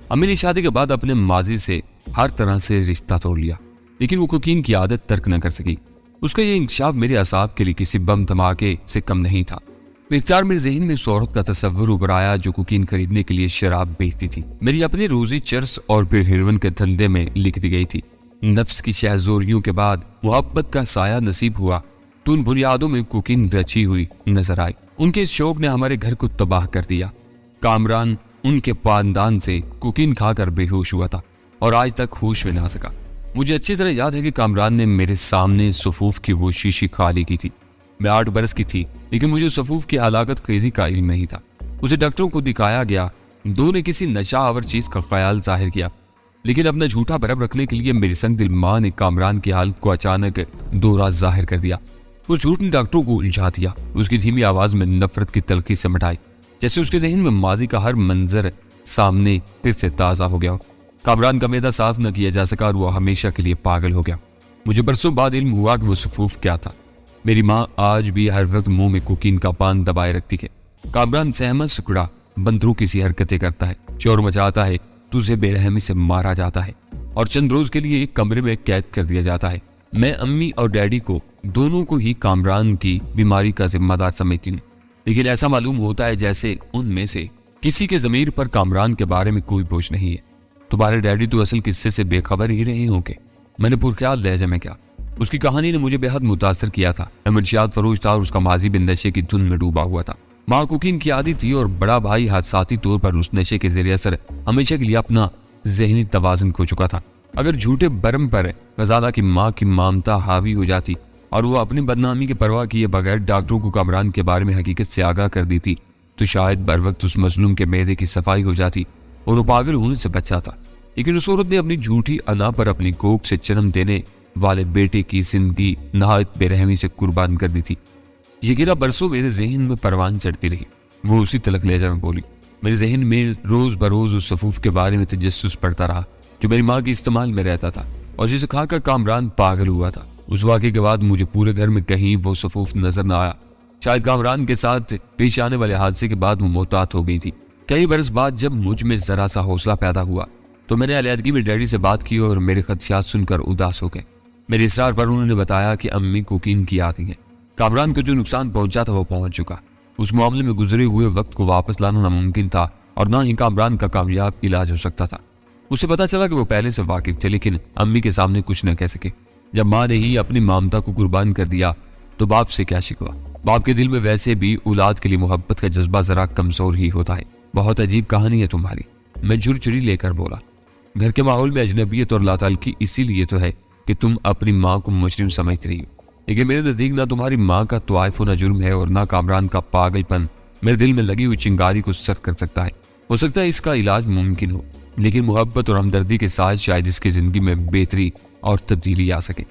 امی نے شادی کے بعد اپنے ماضی سے ہر طرح سے رشتہ توڑ لیا، لیکن وہ کوکین کی عادت ترک نہ کر سکی۔ اس کا یہ انکشاف میرے اعصاب کے لیے کسی بم دھماکے سے کم نہیں تھا۔ باختیار میرے ذہن میں اس عورت کا تصور ابھر آیا جو کوکین خریدنے کے لیے شراب بیچتی تھی۔ میری اپنی روزی چرس اور پھر ہیروئن کے دھندے میں لکھ دی گئی تھی۔ نفس کی شہزوریوں کے بعد محبت کا سایہ نصیب ہوا تو ان بنیادوں میں کوکین رچی ہوئی نظر آئی۔ ان کے اس شوق نے ہمارے گھر کو تباہ کر دیا۔ کامران ان کے پاندان سے کوکین کھا کر بے ہوش ہوا تھا اور آج تک ہوش میں نہ آ سکا۔ مجھے اچھی طرح یاد ہے کہ کامران نے میرے سامنے صفوف کی وہ شیشی خالی کی تھی۔ میں 8 برس کی تھی، لیکن مجھے صفوف کی ہلاکت خیزی کا علم نہیں تھا۔ اسے ڈاکٹروں کو دکھایا گیا، دو نے کسی نشہ آور چیز کا خیال ظاہر کیا، لیکن اپنا جھوٹا بھرم رکھنے کے لیے میری سنگ دل ماں نے کامران کی حالت کو اچانک دو راز ظاہر کر دیا۔ اس جھوٹ نے ڈاکٹروں کو الجھا دیا۔ اس کی دھیمی آواز میں نفرت کی تلخی سمٹ آئی، جیسے اس کے ذہن میں ماضی کا ہر منظر سامنے پھر سے تازہ ہو گیا ہو۔ کامران کا معدہ صاف نہ کیا جا سکا اور وہ ہمیشہ کے لیے پاگل ہو گیا۔ مجھے برسوں بعد علم ہوا کہ وہ صفوف کیا تھا۔ میری ماں آج بھی ہر وقت منہ میں کوکین کا پان دبائے رکھتی ہے۔ کامران سہمت سکڑا بندروں کی سی حرکتیں کرتا ہے، شور مچاتا ہے تو اسے بے رحمی سے مارا جاتا ہے اور چند روز کے لیے ایک کمرے میں قید کر دیا جاتا ہے۔ میں امی اور ڈیڈی کو دونوں کو ہی کامران کی بیماری کا ذمہ دار سمجھتی ہوں، لیکن ایسا معلوم ہوتا ہے جیسے ان میں سے کسی کے ضمیر پر کامران کے بارے میں کوئی بوجھ نہیں ہے۔ تمہارے ڈیڈی تو اصل قصے سے بے خبر ہی رہے ہوں گے۔ میں نے پرخیال لہجے میں کیا، اس کی کہانی نے مجھے بے حد متاثر کیا تھا۔ میں منشیات فروش تھا اور اس کا ماضی بھی نشے کی دھن میں ڈوبا ہوا تھا۔ ماں کوکین کی عادی تھی اور بڑا بھائی حادثاتی طور پر اس نشے کے ذریعے اثر ہمیشہ کے لیے اپنا ذہنی توازن کھو چکا تھا۔ اگر جھوٹے برم پر غزالہ کی ماں کی مامتا حاوی ہو جاتی اور وہ اپنی بدنامی کی پرواہ کیے بغیر ڈاکٹروں کو کامران کے بارے میں حقیقت سے آگاہ کر دیتی تو شاید بر وقت اس مظلوم کے معدے کی صفائی ہو جاتی اور وہ پاگل ہونے سے بچ جاتا۔ لیکن اس عورت نے اپنی جھوٹی انا پر اپنی کوکھ سے جنم دینے والے بیٹے کی زندگی نہایت بے رحمی سے قربان کر دی تھی۔ یہ گرہ برسوں میرے ذہن میں پروان چڑھتی رہی۔ وہ اسی تلخ لہجہ میں بولی۔ میرے ذہن میں روز بروز اس صفوف کے بارے میں تجسس پڑتا رہا جو میری ماں کے استعمال میں رہتا تھا اور جسے کھا کر کامران پاگل ہوا تھا۔ اس واقعے کے بعد مجھے پورے گھر میں کہیں وہ صفوف نظر نہ آیا۔ شاید کامران کے ساتھ پیش آنے والے حادثے کے بعد وہ محتاط ہو گئی تھی۔ کئی برس بعد جب مجھ میں ذرا سا حوصلہ پیدا ہوا تو میں نے علیحدگی میں ڈیڈی سے بات کی اور میرے خدشات سن کر اداس ہو گئے۔ میرے اصرار پر انہوں نے بتایا کہ امی کوکین کی عادی ہیں۔ کامران کو جو نقصان پہنچا تھا وہ پہنچ چکا۔ اس معاملے میں گزرے ہوئے وقت کو واپس لانا ناممکن تھا اور نہ ہی کامران کا کامیاب علاج ہو سکتا تھا۔ اسے پتا چلا کہ وہ پہلے سے واقف تھے لیکن امی کے سامنے کچھ نہ کہہ سکے۔ جب ماں نے ہی اپنی مامتا کو قربان کر دیا تو باپ سے کیا شکوا۔ باپ کے دل میں ویسے بھی اولاد کے لیے محبت کا جذبہ ذرا کمزور ہی ہوتا ہے۔ بہت عجیب کہانی ہے تمہاری، میں جھرچھری لے کر بولا۔ گھر کے ماحول میں اجنبیت اور لاتعلقی اسی لیے تو ہے کہ تم اپنی ماں کو مجرم سمجھ رہی ہو، لیکن میرے نزدیک نہ تمہاری ماں کا طوائف ہونا جرم ہے اور نہ کامران کا پاگل پن میرے دل میں لگی ہوئی چنگاری کو سرد کر سکتا ہے۔ ہو سکتا ہے اس کا علاج ممکن ہو، لیکن محبت اور ہمدردی کے ساتھ شاید اس کی زندگی میں بہتری اور تبدیلی آ سکے۔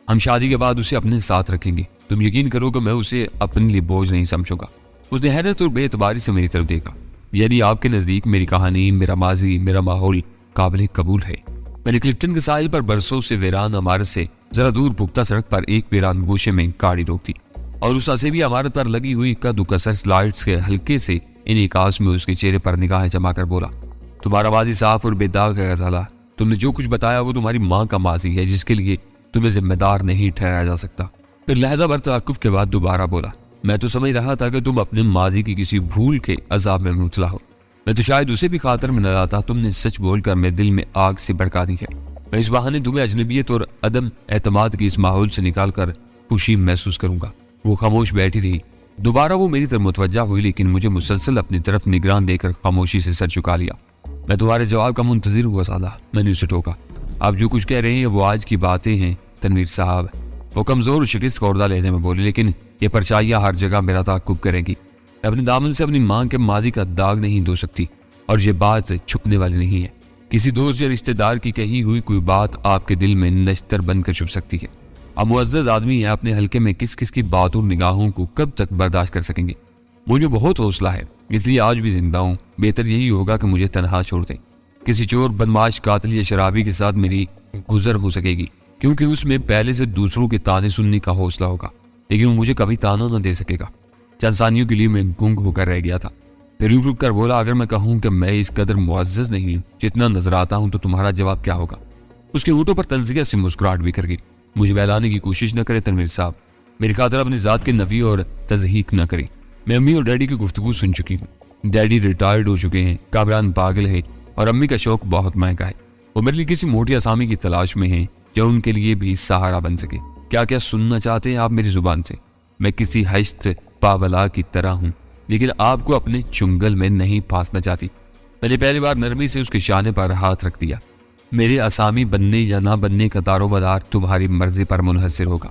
ہم شادی کے بعد اسے اپنے ساتھ رکھیں گے۔ تم یقین کرو کہ میں اسے اپنے لیے بوجھ نہیں سمجھوں گا۔ اس نے حیرت اور بے اعتباری سے میری طرف دیکھا۔ یعنی آپ کے نزدیک میری کہانی، میرا ماضی، میرا ماحول قابل قبول ہے؟ میں نے کلفٹن کے ساحل پر برسوں سے ویران عمارت سے ذرا دور پختہ سڑک پر ایک ویران گوشے میں گاڑی روک دی اور اس اسیبی عمارت پر لگی ہوئی قد و کثر لائٹس کے ہلکے سے انعکاس میں اس کے چہرے پر نگاہیں جما کر بولا، تمہارا ماضی صاف اور بے داغ ہے غزالہ۔ تم نے جو کچھ بتایا وہ تمہاری ماں کا ماضی ہے جس کے لیے تمہیں ذمہ دار نہیں ٹھہرایا جا سکتا۔ پھر لہجہ بھر توقف کے بعد دوبارہ بولا، میں تو سمجھ رہا تھا کہ تم اپنے ماضی کی کسی بھول کے عذاب میں مبتلا ہو۔ میں تو شاید اسے بھی خاطر میں نہ لاتا۔ تم نے سچ بول کر میرے دل میں آگ سے بھڑکا دی ہے۔ میں اس بہانے تمہیں اجنبیت اور عدم اعتماد کی اس ماحول سے نکال کر خوشی محسوس کروں گا۔ وہ خاموش بیٹھی رہی۔ دوبارہ وہ میری طرف متوجہ ہوئی لیکن مجھے مسلسل اپنی طرف نگران دے کر خاموشی سے سر چکا لیا۔ میں تمہارے جواب کا منتظر ہوا سالہ، میں نے اسے ٹوکا۔ آپ جو کچھ کہہ رہے ہیں وہ آج کی باتیں ہیں تنویر صاحب، وہ کمزور اور شکست خوردہ لہجے میں بولی، لیکن یہ پرچائیاں ہر جگہ میرا تعاقب کریں گی۔ میں اپنے دامن سے اپنی ماں کے ماضی کا داغ نہیں دھو سکتی اور یہ بات چھپنے والی نہیں ہے۔ کسی دوست یا رشتہ دار کی کہی ہوئی کوئی بات آپ کے دل میں نشتر بن کر چھپ سکتی ہے۔ آپ معزز آدمی ہیں، اپنے حلقے میں کس کس کی باتوں نگاہوں کو کب تک برداشت کر سکیں گے؟ مجھے بہت حوصلہ ہے، اس لیے آج بھی زندہ ہوں۔ بہتر یہی ہوگا کہ مجھے تنہا چھوڑ دیں۔ کسی چور، بدماش، قاتل یا شرابی کے ساتھ میری گزر ہو سکے گی کیونکہ اس میں پہلے سے دوسروں کے تانے سننے کا حوصلہ ہوگا، لیکن وہ مجھے کبھی تانا نہ دے سکے گا۔ چند ثانیوں کے لیے میں گنگ ہو کر رہ گیا تھا، پھر رک رک کر بولا اگر میں کہوں کہ میں اس قدر معزز نہیں ہوں جتنا نظر آتا ہوں تو تمہارا جواب کیا ہوگا؟ اس کے ہونٹوں پر تنزیہ سے مسکراہٹ بھی کر گئی۔ مجھے بہلانے کی کوشش نہ کرے تنویر صاحب، میری خاطر اپنی ذات کی نفی اور تضحیق نہ کرے۔ میں امی اور ڈیڈی کی گفتگو سن چکی ہوں۔ ڈیڈی ریٹائرڈ ہو چکے ہیں، کامران پاگل ہے اور امی کا شوق بہت مہنگا ہے۔ وہ میرے لیے کسی موٹی اسامی کی تلاش میں ہیں جو ان کے لیے بھی سہارا بن سکے۔ کیا کیا سننا چاہتے ہیں آپ میری زبان سے؟ میں کسی ہشت پابلا کی طرح ہوں لیکن آپ کو اپنے چنگل میں نہیں پھانسنا چاہتی۔ میں نے پہلی بار نرمی سے اس کے شانے پر ہاتھ رکھ دیا۔ میرے اسامی بننے یا نہ بننے کا دارومدار تمہاری مرضی پر منحصر ہوگا۔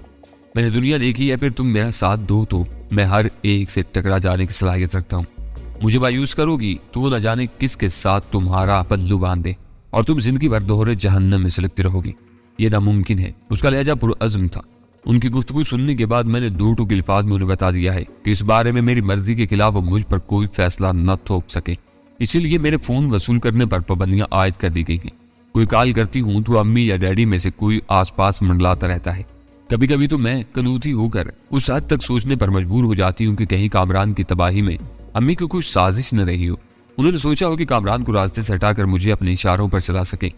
میں نے دنیا دیکھی ہے، پھر تم میرا ساتھ دو تو میں ہر ایک سے ٹکرا جانے کی صلاحیت رکھتا ہوں۔ مجھے مایوس کرو گی تو وہ نہ جانے کس کے ساتھ تمہارا پلو باندھ دے اور تم زندگی بھر دوہرے جہنم میں سلگتی رہو گی۔ یہ ناممکن ہے۔ اس کا لہجہ پرعزم تھا۔ ان کی گفتگو سننے کے بعد میں نے دو ٹوک الفاظ میں انہیں بتا دیا ہے کہ اس بارے میں میری مرضی کے خلاف وہ مجھ پر کوئی فیصلہ نہ تھوپ سکے، اسی لیے میرے فون وصول کرنے پر پابندیاں عائد کر دی گئی ہیں۔ کوئی کال کرتی ہوں تو امی یا ڈیڈی میں سے کوئی آس پاس منڈلاتا رہتا ہے۔ کبھی کبھی تو میں کنوتی ہو کر اس حد تک سوچنے پر مجبور ہو جاتی ہوں کہ کہیں کامران کی تباہی میں امی کو کچھ سازش نہ رہی ہو۔ انہوں نے سوچا ہو کہ کامران کو راستے سے ہٹا کر مجھے اپنے اشاروں پر چلا سکے،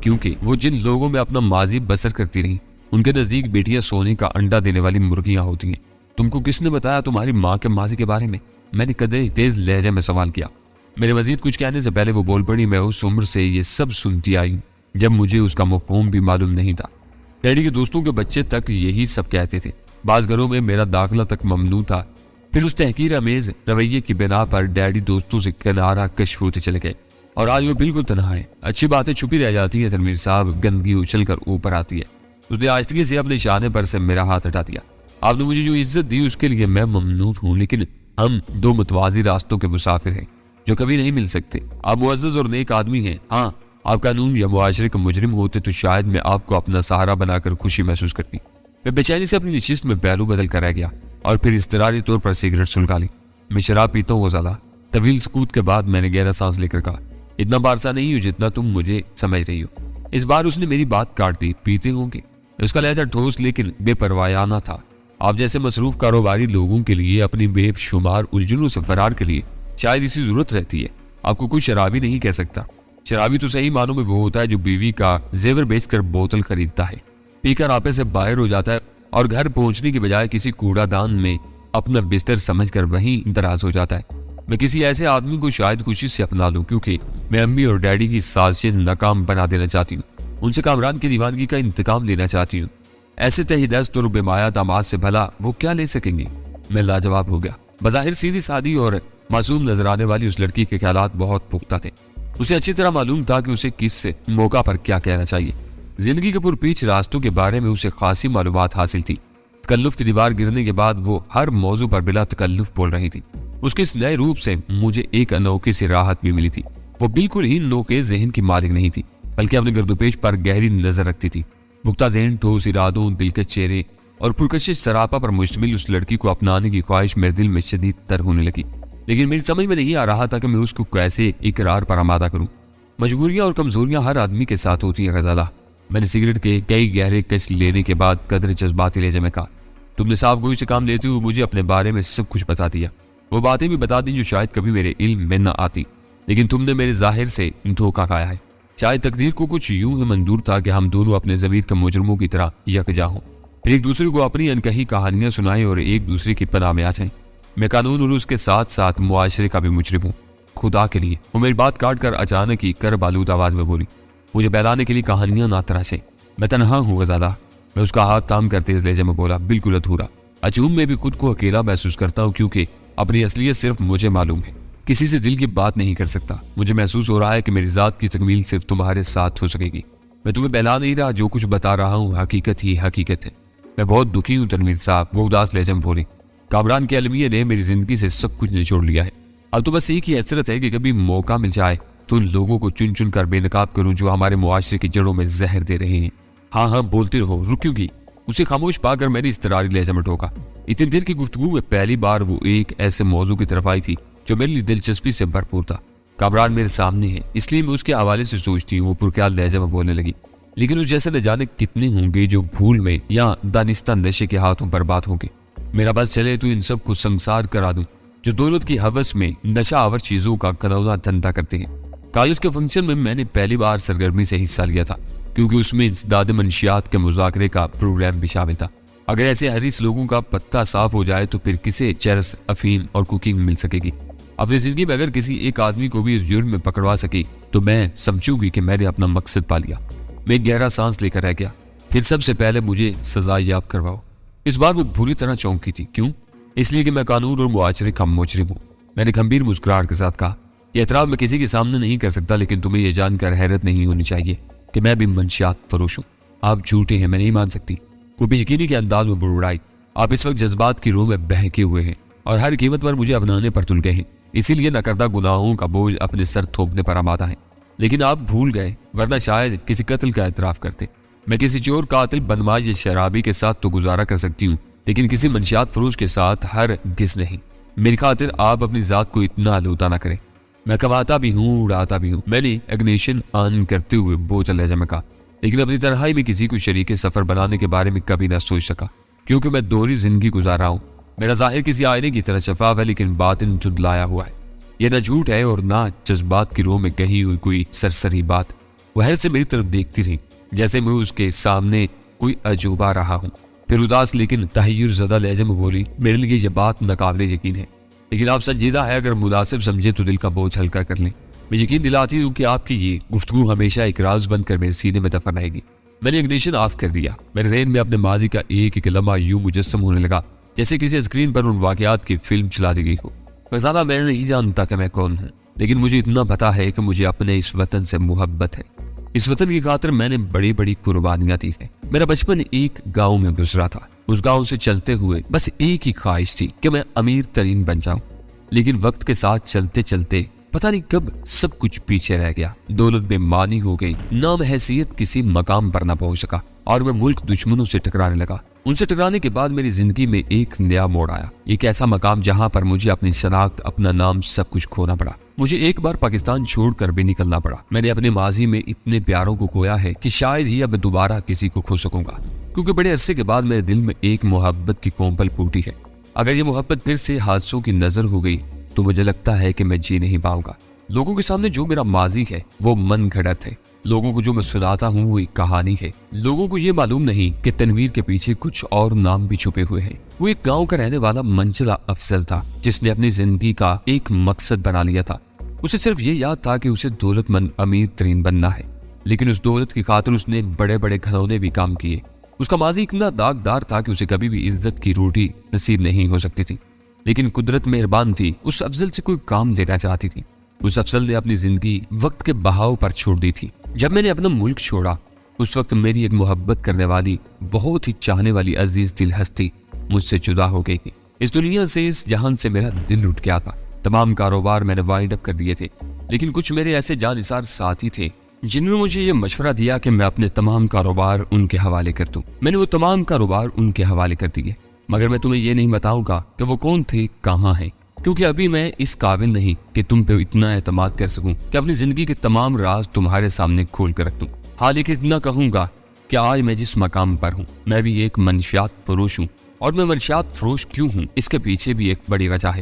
کیونکہ وہ جن لوگوں میں اپنا ماضی بسر کرتی رہیں ان کے نزدیک بیٹیاں سونے کا انڈا دینے والی مرغیاں ہوتی ہیں۔ تم کو کس نے بتایا تمہاری ماں کے ماضی کے بارے میں نے قدرے تیز لہجے میں سوال کیا۔ میرے مزید کچھ کہنے سے پہلے وہ بول پڑی، میں اس عمر سے یہ سب سنتی آئی جب مجھے اس کا مفہوم بھی معلوم نہیں تھا۔ ڈیڈی کے دوستوں کے بچے تک یہی سب کہتے تھے، بعض گھروں میں میرا داخلہ تک ممنوع تھا۔ پھر اس تحقیر امیز رویے کی بنا پر ڈیڈی دوستوں سے کنارہ کش ہوتے چلے گئے اور آج وہ بالکل تنہا ہے۔ اچھی باتیں چھپی رہ جاتی ہے تنویر صاحب، گندگی اچھل کر اوپر آتی ہے۔ اس نے آہستگی سے اپنے شانے پر سے میرا ہاتھ ہٹا دیا۔ آپ نے مجھے جو عزت دی اس کے لیے میں ممنون ہوں، لیکن ہم دو متوازی راستوں کے مسافر ہیں جو کبھی نہیں مل سکتے۔ آپ معزز اور نیک آدمی ہیں، ہاں آپ قانون یا معاشرے کا مجرم ہوتے تو شاید میں آپ کو اپنا سہارا بنا کر خوشی محسوس کرتی۔ میں بے چینی سے اپنی نشست میں پہلو بدل کر رہ گیا اور پھر اضطراری طور پر سگریٹ سلگا لی۔ میں شراب پیتا ہوں زیادہ۔ طویل سکوت کے بعد میں نے گہرا سانس لے کر کہا، اتنا بارسا نہیں ہوں جتنا تم مجھے سمجھ رہی ہو۔ اس بار اس نے میری بات کاٹ دی، پیتے ہوں گے؟ اس کا لہجہ ٹھوس لیکن بے پروایانہ تھا۔ آپ جیسے مصروف کاروباری لوگوں کے لیے اپنی بے شمار الجھنوں سے فرار کے لیے شاید اسی ضرورت رہتی ہے۔ آپ کو کوئی شرابی نہیں کہہ سکتا۔ شرابی تو صحیح معنوں میں وہ ہوتا ہے جو بیوی کا زیور بیچ کر بوتل خریدتا ہے، پی کر آپے سے باہر ہو جاتا ہے اور گھر پہنچنے کی بجائے کسی کوڑا دان میں اپنا بستر سمجھ کر وہیں دراز ہو جاتا ہے۔ میں کسی ایسے آدمی کو شاید خوشی سے اپنا لوں کیونکہ میں امی اور ڈیڈی کی سازشیں ناکام بنا دینا چاہتی ہوں، ان سے کامران کی دیوانگی کا انتقام لینا چاہتی ہوں۔ ایسے تہی دست اور بےمایا داماد سے بھلا وہ کیا لے سکیں گی؟ میں لاجواب ہو گیا۔ بظاہر سیدھی سادی اور معصوم نظر آنے والی اس لڑکی کے خیالات بہت پختہ تھے۔ اسے اچھی طرح معلوم تھا کہ اسے کس موقع پر کیا کہنا چاہیے۔ زندگی کے پرپیچ راستوں کے بارے میں اسے خاصی معلومات حاصل تھی۔ تکلف کی دیوار گرنے کے بعد وہ ہر موضوع پر بلا تکلف بول رہی تھی۔ اس کے اس نئے روپ سے مجھے ایک انوکھی سی راحت بھی ملی تھی۔ وہ بالکل ہی نوکے ذہن کی مالک نہیں تھی بلکہ اپنے گرد و پیش پر گہری نظر رکھتی تھی۔ پختہ ذہن، ٹھوس ارادوں، دلکش چہرے اور پرکشش سراپا پر مشتمل اس لڑکی کو اپنانے کی خواہش میرے دل میں شدید تر ہونے لگی، لیکن میری سمجھ میں نہیں آ رہا تھا کہ میں اس کو کیسے اقرار پر آمادہ کروں۔ مجبوریاں اور کمزوریاں ہر آدمی کے ساتھ ہوتی ہیں غزالہ۔ میں نے سگریٹ کے کئی گہرے کش لینے کے بعد قدر جذباتی لہجے میں کہا، تم نے صاف گوئی سے کام لیتے ہوئے مجھے اپنے بارے میں سب کچھ بتا دیا، وہ باتیں بھی بتا دیں جو شاید کبھی میرے علم میں نہ آتی، لیکن تم نے میرے ظاہر سے دھوکہ کھایا ہے۔ شاید تقدیر کو کچھ یوں ہی منظور تھا کہ ہم دونوں اپنے ضمیر کے مجرموں کی طرح یکجا ہوں، پھر ایک دوسرے کو اپنی انکہی کہانیاں سنائیں اور ایک دوسرے کی پناہ میں آ جائیں۔ میں قانون اور اس کے ساتھ ساتھ معاشرے کا بھی مجرم ہوں، خدا کے لیے۔ وہ میری بات کاٹ کر اچانک ہی کرب آلود آواز میں بولی، مجھے بہلانے کے لیے کہانیاں نہ تراشیں، میں تنہا ہوں غزالہ۔ میں اس کا ہاتھ تھام کرتے اس لہجے میں بولا، بالکل ادھورا۔ اچھوم میں بھی خود کو اکیلا محسوس کرتا ہوں کیونکہ اپنی اصلیت صرف مجھے معلوم ہے، کسی سے دل کی بات نہیں کر سکتا۔ مجھے محسوس ہو رہا ہے کہ میری ذات کی تکمیل صرف تمہارے ساتھ ہو سکے گی۔ میں تمہیں بہلا نہیں رہا، جو کچھ بتا رہا ہوں حقیقت ہی حقیقت ہے۔ میں بہت دکھی ہوں تنویر صاحب، وہ اداس لہجے میں بولی۔ کامران کے المیہ نے میری زندگی سے سب کچھ نچوڑ لیا ہے، اب تو بس ایک ہی حسرت ہے کہ کبھی موقع مل جائے تو ان لوگوں کو چن چن کر بے نقاب کروں جو ہمارے معاشرے کی جڑوں میں زہر دے رہے ہیں۔ ہاں ہاں بولتے رہو، رکیوں گی؟ اسے خاموش پا کر میں نے اضطراری لہجے میں ٹوکا۔ اتنی دیر کی گفتگو میں پہلی بار وہ ایک ایسے موضوع کی طرف آئی تھی جو میرے لیے دلچسپی سے بھرپور تھا۔ کامران میرے سامنے ہے، اس لیے میں اس کے حوالے سے سوچتی ہوں۔ وہ پرخیال لہجے میں بولنے لگی، لیکن اس جیسے نہ جانے کتنے ہوں گے جو بھول میں یا دانستہ نشے کے ہاتھوں برباد ہوں گے۔ میرا بس چلے تو ان سب کو سنسار کرا دوں، جو دولت کی ہوس میں نشہ آور چیزوں کا گھنونا دھندا کرتے ہیں۔ کالج کے فنکشن میں میں نے پہلی بار سرگرمی سے حصہ لیا تھا، کیونکہ اس میں انسداد منشیات کے مذاکرے کا پروگرام بھی شامل تھا۔ اگر ایسے حریص لوگوں کا پتہ صاف ہو جائے تو پھر کسے چرس، افیم اور کوکنگ مل سکے گی؟ اپنی زندگی میں اگر کسی ایک آدمی کو بھی اس جرم میں پکڑوا سکی تو میں سمجھوں گی کہ میں نے اپنا مقصد پا لیا۔ میں ایک گہرا سانس لے کر رہ گیا۔ پھر سب سے پہلے مجھے سزا یاب کرواؤ۔ اس بار وہ بری طرح چونکی تھی۔ کیوں؟ اس لیے کہ میں قانون اور معاشرے کا مجرم ہوں۔ میں نے گمبھیر مسکراہٹ کے ساتھ کہا، یہ اعتراف میں کسی کے سامنے نہیں کر سکتا، لیکن تمہیں یہ جان کر حیرت نہیں ہونی چاہیے کہ میں بھی منشیات فروش ہوں۔ آپ جھوٹے ہیں، میں نہیں مان سکتی۔ وہ بے یقینی کے انداز میں بڑبڑائی۔ آپ اس وقت جذبات کی روح میں بہکے ہوئے ہیں اور ہر قیمت پر مجھے اپنانے پر تل گئے ہیں، اسی لیے نہ کردہ گناہوں کا بوجھ اپنے سر تھوپنے پر آمادہ ہیں۔ لیکن آپ بھول گئے، ورنہ شاید کسی قتل کا اعتراف کرتے۔ میں کسی چور، قاتل، بدماش یا شرابی کے ساتھ تو گزارا کر سکتی ہوں، لیکن کسی منشیات فروش کے ساتھ ہرگز نہیں۔ میری خاطر آپ اپنی ذات کو اتنا آلودہ نہ کریں۔ میں کماتا بھی ہوں، اڑاتا بھی ہوں۔ میں نے اگنیشن آن کرتے ہوئے بوجھل لہجے میں کہا، لیکن اپنی تنہائی میں کسی کو شریک سفر بنانے کے بارے میں کبھی نہ سوچ سکا، کیونکہ میں دوہری زندگی گزار رہا ہوں۔ میرا ظاہر کسی آئینے کی طرح شفاف ہے، لیکن باطن دھندلایا ہوا ہے۔ یہ نہ جھوٹ ہے اور نہ جذبات کی روح میں کہی ہوئی کوئی سرسری بات۔ وہ حیرت سے میری طرف دیکھتی رہی، جیسے میں اس کے سامنے کوئی عجوبہ رہا ہوں۔ پھر اداس لیکن تحیر زدہ لہجے میں بولی، میرے لیے یہ بات ناقابل یقین ہے، لیکن آپ سنجیدہ ہے، اگر مناسب سمجھے تو دل کا بوجھ ہلکا کر لیں۔ میں یقین دلاتی ہوں کہ آپ کی یہ گفتگو ہمیشہ ایک راز بن کر میرے سینے میں دفن رہے گی۔ میں نے اگنیشن آف کر دیا۔ میرے ذہن میں اپنے ماضی کا ایک ایک لمحہ یوں مجسم ہونے لگا جیسے کسی اسکرین پر ان واقعات کی فلم چلا دی گئی ہو۔ فیصلہ میں نہیں جانتا کہ میں کون ہوں، لیکن مجھے اتنا پتا ہے کہ مجھے اپنے اس وطن سے محبت ہے۔ اس وطن کی خاطر میں نے بڑی بڑی قربانیاں دی ہیں۔ میرا بچپن ایک گاؤں میں گزرا تھا۔ اس گاؤں سے چلتے ہوئے بس ایک ہی خواہش تھی کہ میں امیر ترین بن جاؤں، لیکن وقت کے ساتھ چلتے چلتے پتہ نہیں کب سب کچھ پیچھے رہ گیا۔ دولت بے معنی ہو گئی، نام حیثیت کسی مقام پر نہ پہنچ سکا اور میں ملک دشمنوں سے ٹکرانے لگا۔ ان سے ٹکرانے کے بعد میری زندگی میں ایک نیا موڑ آیا، ایک ایسا مقام جہاں پر مجھے اپنی شناخت، اپنا نام، سب کچھ کھونا پڑا۔ مجھے ایک بار پاکستان چھوڑ کر بھی نکلنا پڑا۔ میں نے اپنے ماضی میں اتنے پیاروں کو کھویا ہے کہ شاید ہی اب دوبارہ کسی کو کھو سکوں گا، کیونکہ بڑے عرصے کے بعد میرے دل میں ایک محبت کی کومپل پھوٹی ہے۔ اگر یہ محبت پھر سے حادثوں کی نظر ہو گئی تو مجھے لگتا ہے کہ میں جی نہیں پاؤں گا۔ لوگوں کے سامنے جو میرا ماضی ہے وہ من گھڑت ہے، لوگوں کو جو میں سناتا ہوں وہ ایک کہانی ہے۔ لوگوں کو یہ معلوم نہیں کہ تنویر کے پیچھے کچھ اور نام بھی چھپے ہوئے ہیں۔ وہ ایک گاؤں کا رہنے والا منچلا افضل تھا، جس نے اپنی زندگی کا ایک مقصد بنا لیا تھا۔ اسے صرف یہ یاد تھا کہ اسے دولت مند امیر ترین بننا ہے، لیکن اس دولت کی خاطر اس نے بڑے بڑے گھروں بھی کام کیے۔ اس کا ماضی اتنا داغدار تھا کہ اسے کبھی بھی عزت کی روٹی نصیب نہیں ہو سکتی تھی، لیکن قدرت مہربان تھی، اس افضل سے کوئی کام لینا چاہتی تھی۔ اس افضل نے اپنی زندگی وقت کے بہاؤ پر چھوڑ دی تھی۔ جب میں نے اپنا ملک چھوڑا، اس وقت میری ایک محبت کرنے والی، بہت ہی چاہنے والی عزیز دل ہستی مجھ سے جدا ہو گئی تھی۔ اس دنیا سے، اس جہان سے میرا دل اٹھ گیا تھا۔ تمام کاروبار میں نے وائنڈ اپ کر دیے تھے، لیکن کچھ میرے ایسے جانثار ساتھی تھے جنہوں نے مجھے یہ مشورہ دیا کہ میں اپنے تمام کاروبار ان کے حوالے کر دوں۔ میں نے وہ تمام کاروبار ان کے حوالے کر دیے، مگر میں تمہیں یہ نہیں بتاؤں گا کہ وہ کون تھے، کہاں ہیں، کیونکہ ابھی میں اس قابل نہیں کہ تم پہ اتنا اعتماد کر سکوں کہ اپنی زندگی کے تمام راز تمہارے سامنے کھول کر رکھ دوں۔ حال ہی کہ اتنا کہوں گا کہ آج میں جس مقام پر ہوں، میں بھی ایک منشیات فروش ہوں، اور میں منشیات فروش کیوں ہوں اس کے پیچھے بھی ایک بڑی وجہ ہے،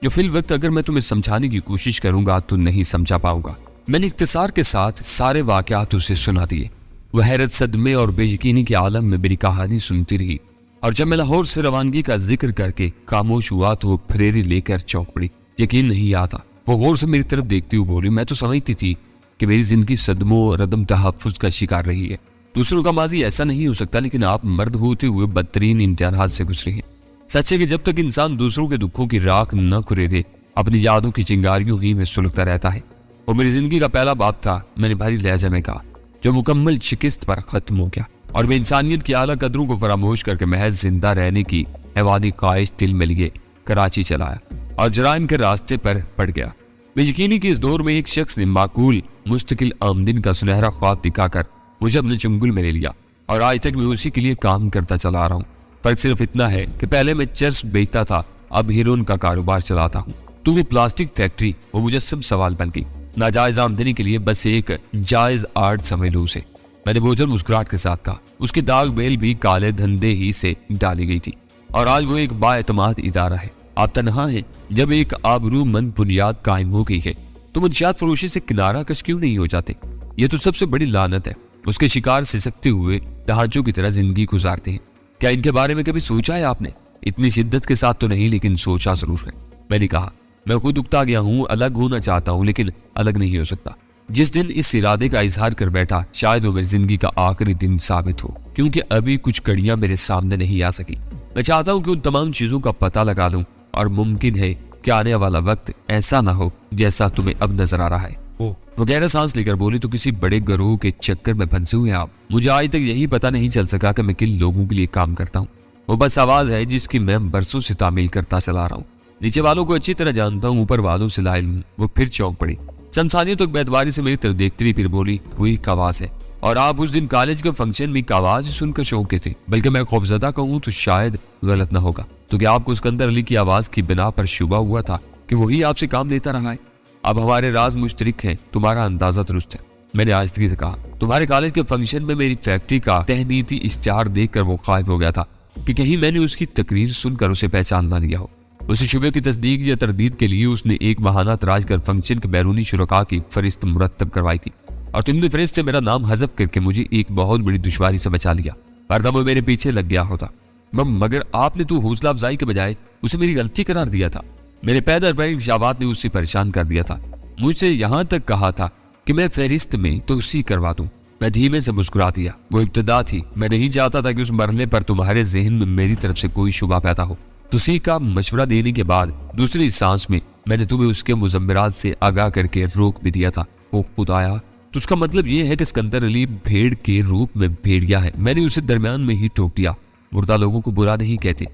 جو فی الوقت اگر میں تمہیں سمجھانے کی کوشش کروں گا تو نہیں سمجھا پاؤں گا۔ میں نے اختصار کے ساتھ سارے واقعات اسے سنا دیے۔ وہ حیرت، صدمے اور بے یقینی کے عالم میں میری کہانی سنتی رہی، اور جب میں لاہور سے روانگی کا ذکر کر کے خاموش ہوا تو وہ پھریری لے کر چونک پڑی۔ یقین نہیں آتا، وہ غور سے میری طرف دیکھتی ہوئی بولی، میں تو سمجھتی تھی کہ میری زندگی صدموں اور عدم تحفظ کا شکار رہی ہے۔ دوسروں کا ماضی ایسا نہیں ہو سکتا، لیکن آپ مرد ہوتے ہوئے بدترین امتحانات سے گزری ہیں۔ سچ ہے کہ جب تک انسان دوسروں کے دکھوں کی راکھ نہ کھریدے، اپنی یادوں کی چنگاریوں ہی میں سلگتا رہتا ہے۔ وہ میری زندگی کا پہلا باب تھا، میں نے بھاری لہجے میں کہا، جو مکمل شکست پر ختم ہو گیا، اور میں انسانیت کی اعلیٰ قدروں کو فراموش کر کے محض زندہ رہنے کی حیوانی خواہش دل میں لیے کراچی چلایا اور جرائم کے راستے پر پڑ گیا۔ میں یقینی کہ اس دور میں ایک شخص نے معقول مستقل آمدن کا سنہرا خواب دکھا کر مجھے اپنے چنگل میں لے لیا، اور آج تک میں اسی کے لیے کام کرتا چلا رہا ہوں۔ فرق صرف اتنا ہے کہ پہلے میں چرس بیچتا تھا، اب ہیروئن کا کاروبار چلاتا ہوں۔ تو وہ پلاسٹک فیکٹری، وہ مجسم سوال بن گئی۔ ناجائز آمدنی کے لیے بس ایک جائز آرٹ سمجھ لو اسے، میں نے بوجھل مسکراہٹ کے ساتھ کہا۔ اس کی داغ بیل بھی کالے دھندے ہی سے ڈالی گئی تھی، اور آج وہ ایک با اعتماد ادارہ ہے۔ آپ تنہا ہیں۔ جب ایک آبرو مند بنیاد قائم ہو گئی ہے تو منشیات فروشی سے کنارہ کش کیوں نہیں ہو جاتے؟ یہ تو سب سے بڑی لعنت ہے۔ اس کے شکار سسکتے ہوئے ڈھانچوں کی طرح زندگی گزارتے ہیں۔ کیا ان کے بارے میں کبھی سوچا ہے آپ نے؟ اتنی شدت کے ساتھ تو نہیں، لیکن سوچا ضرور ہے۔ میں نے کہا، میں خود اکتا گیا ہوں، الگ ہونا چاہتا ہوں لیکن الگ نہیں ہو سکتا۔ جس دن اس ارادے کا اظہار کر بیٹھا شاید وہ میری زندگی کا آخری دن ثابت ہو، کیونکہ ابھی کچھ کڑیاں میرے سامنے نہیں آ سکی۔ میں چاہتا ہوں کہ ان تمام چیزوں کا پتہ لگا لوں، اور ممکن ہے کہ آنے والا وقت ایسا نہ ہو جیسا تمہیں اب نظر آ رہا ہے۔ وہ گہرا سانس لے کر بولی، تو کسی بڑے گروہ کے چکر میں پھنسے ہوئے آپ۔ مجھے آج تک یہی پتہ نہیں چل سکا کہ میں کن لوگوں کے لیے کام کرتا ہوں۔ وہ بس آواز ہے جس کی میں برسوں سے تعمیل کرتا چلا رہا ہوں۔ نیچے والوں کو اچھی طرح جانتا ہوں، اوپر والوں سے لا علم ہوں۔ وہ پھر چونک پڑی، چند ثانیوں تک بیدواری سے میری طرف دیکھتی رہی، پھر بولی، وہ ایک آواز ہے، اور آپ اس دن کالج کے فنکشن میں ایک آواز سن کر چونکے تھے۔ بلکہ میں خوفزدہ کہوں تو شاید غلط نہ ہوگا، تو کیا آپ کو اسکندر علی کی آواز کی بنا پر شبہ ہوا تھا کہ وہی آپ سے کام لیتا رہا ہے؟ اب ہمارے راز مشترک ہیں، تمہارا اندازہ درست ہے۔ میں نے آہستگی سے کہا، تمہارے کالج کے فنکشن میں میری فیکٹری کا تہنیتی اشتہار دیکھ کر وہ خائف ہو گیا تھا کہ کہیں میں نے اس کی تقریر سن کر اسے پہچان نہ لیا ہو۔ اسی شبے کی تصدیق یا تردید کے لیے اس نے ایک بہانہ تراش کر فنکشن کے بیرونی شرکاء کی فہرست مرتب کروائی تھی، اور تم نے فہرست سے میرا نام حذف کر کے مجھے ایک بہت بڑی دشواری سے بچا لیا، ورنہ وہ میرے پیچھے لگ گیا ہوتا۔ مگر آپ نے تو حوصلہ افزائی کے بجائے اسے میری غلطی قرار دیا تھا۔ میرے پے در پے انکشافات نے اسے پریشان کر دیا تھا، مجھ سے یہاں تک کہا تھا کہ میں فہرست میں توسیع کروا دوں۔ میں دھیمے سے مسکرا دیا، وہ ابتدا تھی، میں نہیں چاہتا تھا کہ اس مرحلے پر تمہارے ذہن میں میری طرف سے کوئی شبہ پیدا ہو۔ توسیع کا مشورہ دینے کے بعد دوسری سانس میں میں نے تمہیں اس کے مضمرات سے آگاہ کر کے روک بھی دیا تھا۔ وہ خود آیا تو اس کا مطلب یہ ہے کہ اسکندر علی بھیڑ کے روپ میں بھیڑیا ہے۔ میں نے اسے درمیان میں ہی ٹوک دیا، مردہ لوگوں کو برا نہیں کہتے۔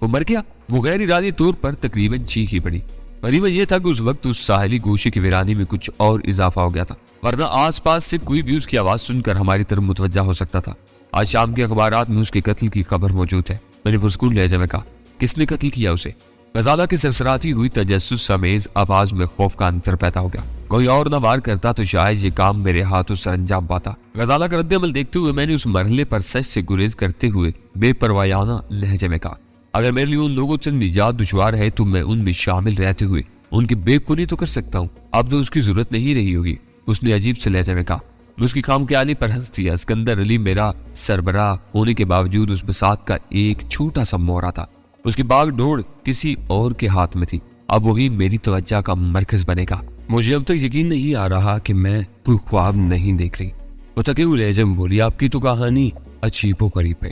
وہ مر گیا؟ وہ غیر ارادی طور پر تقریباً چیخ ہی پڑی۔ غریباً یہ تھا کہ اس وقت اس ساحلی گوشے کی ویرانی میں کچھ اور اضافہ ہو گیا تھا، ورنہ آس پاس سے کوئی بھی اس کی آواز سن کر ہماری طرف متوجہ ہو سکتا تھا۔ آج شام کے اخبارات میں اس کے قتل کی خبر موجود ہے۔ میں نے پرسکون لہجے میں کہا، کس نے قتل کیا اسے؟ غزالہ کی سرسراتی ہوئی تجسس سمیز آواز میں خوف کا انتر پیدا ہو گیا۔ کوئی اور نہ وار کرتا تو شاید یہ کام میرے ہاتھوں سر انجام پاتا۔ غزالہ کا رد عمل دیکھتے ہوئے میں نے اس مرحلے پر سچ سے گریز کرتے ہوئے بے پروایانہ لہجے میں کہا، اگر میرے لیے ان لوگوں سے نجات دشوار ہے تو میں ان میں شامل رہتے ہوئے ان کی بے کنی تو کر سکتا ہوں۔ اب تو اس کی ضرورت نہیں رہی ہوگی، اس نے عجیب سے لہجے میں کہا۔ میں اس کی خام خیالی پر ہنس دیا۔ اسکندر علی میرا سربراہ ہونے کے باوجود اس بساط کا ایک چھوٹا سا مورا تھا، اس کی باغ ڈوڑ کسی اور کے ہاتھ میں تھی، اب وہی میری توجہ کا مرکز بنے گا۔ مجھے اب تک یقین نہیں آ رہا کہ میں کوئی خواب نہیں دیکھ رہی۔ وہ تھکے ہوئے لہجے میں بولی، آپ کی تو کہانی عجیب و غریب ہے،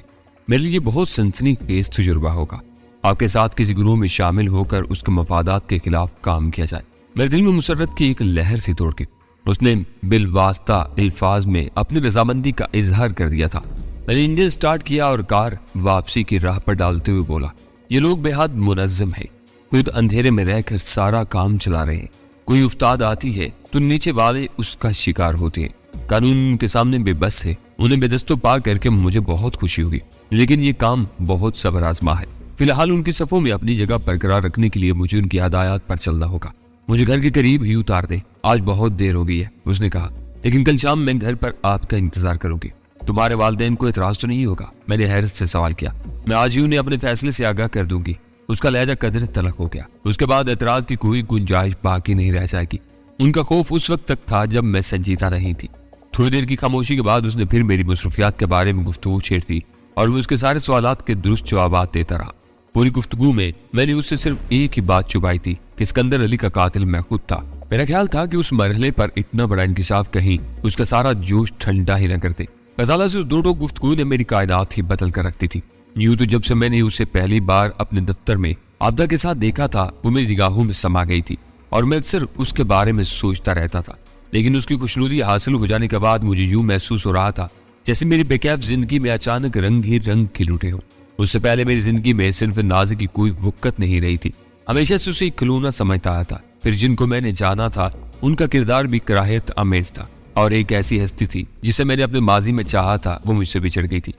میرے لیے بہت سنسنی خیز تجربہ ہوگا آپ کے ساتھ کسی گروہ میں شامل ہو کر اس کے مفادات کے خلاف کام کیا جائے۔ میرے دل میں مسرت کی ایک لہر سی توڑ کے اس نے بالواسطہ الفاظ میں اپنی رضامندی کا اظہار کر دیا تھا۔ میں نے انجن سٹارٹ کیا اور کار واپسی کی راہ پر ڈالتے ہوئے بولا، یہ لوگ بے حد منظم ہے، خود اندھیرے میں رہ کر سارا کام چلا رہے ہیں، کوئی افتاد آتی ہے تو نیچے والے اس کا شکار ہوتے ہیں۔ قانون ان کے سامنے بے بس ہے، انہیں بے دستوں پا کر کے مجھے بہت خوشی ہوگی، لیکن یہ کام بہت صبر آزما ہے۔ فی الحال ان کی صفوں میں اپنی جگہ برقرار رکھنے کے لیے مجھے ان کی ہدایات پر چلنا ہوگا۔ مجھے گھر کے قریب ہی اتار دے، آج بہت دیر ہو گئی ہے، اس نے کہا، لیکن کل شام میں گھر پر آپ کا انتظار کروں گی۔ تمہارے والدین کو اعتراض تو نہیں ہوگا؟ میں نے حیرت سے سوال کیا۔ میں آج ہی انہیں اپنے فیصلے سے آگاہ کر دوں گی۔ اس کا لہجہ قدر تلخ ہو گیا۔ اس کے بعد اعتراض کی کوئی گنجائش باقی نہیں رہ جائے گی۔ ان کا خوف اس وقت تک تھا جب میں سنجیدہ نہیں تھی۔ تھوڑی دیر کی خاموشی کے بعد اس نے پھر میری مصروفیات کے بارے میں گفتگو چھیڑ دی اور وہ اس کے سارے سوالات کے درست جوابات دیتا رہا۔ پوری گفتگو میں میں نے اس سے صرف ایک ہی بات چھپائی تھی کہ اسکندر علی کا قاتل میں خود تھا۔ میرا خیال تھا کہ اس مرحلے پر اتنا بڑا انکشاف کہیں اس کا سارا جوش ٹھنڈا ہی نہ کرتے۔ غزالہ سے اس دو ٹوک گفتگو نے میری کائنات ہی بدل کر رکھتی تھی۔ یوں تو جب سے میں نے اسے پہلی بار اپنے دفتر میں عابدہ کے ساتھ دیکھا تھا وہ میری نگاہوں میں سما گئی تھی اور میں اکثر اس کے بارے میں سوچتا رہتا تھا، لیکن اس کی خوشنودی حاصل ہو جانے کے بعد مجھے یوں محسوس ہو رہا تھا جیسے میری بے کیف زندگی میں اچانک رنگ ہی رنگ کھل اٹھے ہوں۔ اس سے پہلے میری زندگی میں صرف ناز کی کوئی وقت نہیں رہی تھی، ہمیشہ سے اسے کھلونا سمجھتا آیا تھا۔ پھر جن کو میں نے جانا تھا ان کا کردار بھی کراہیت آمیز تھا، اور ایک ایسی ہستی تھی جسے میں نے اپنے ماضی میں چاہا تھا وہ مجھ سے بچھڑ گئی تھی۔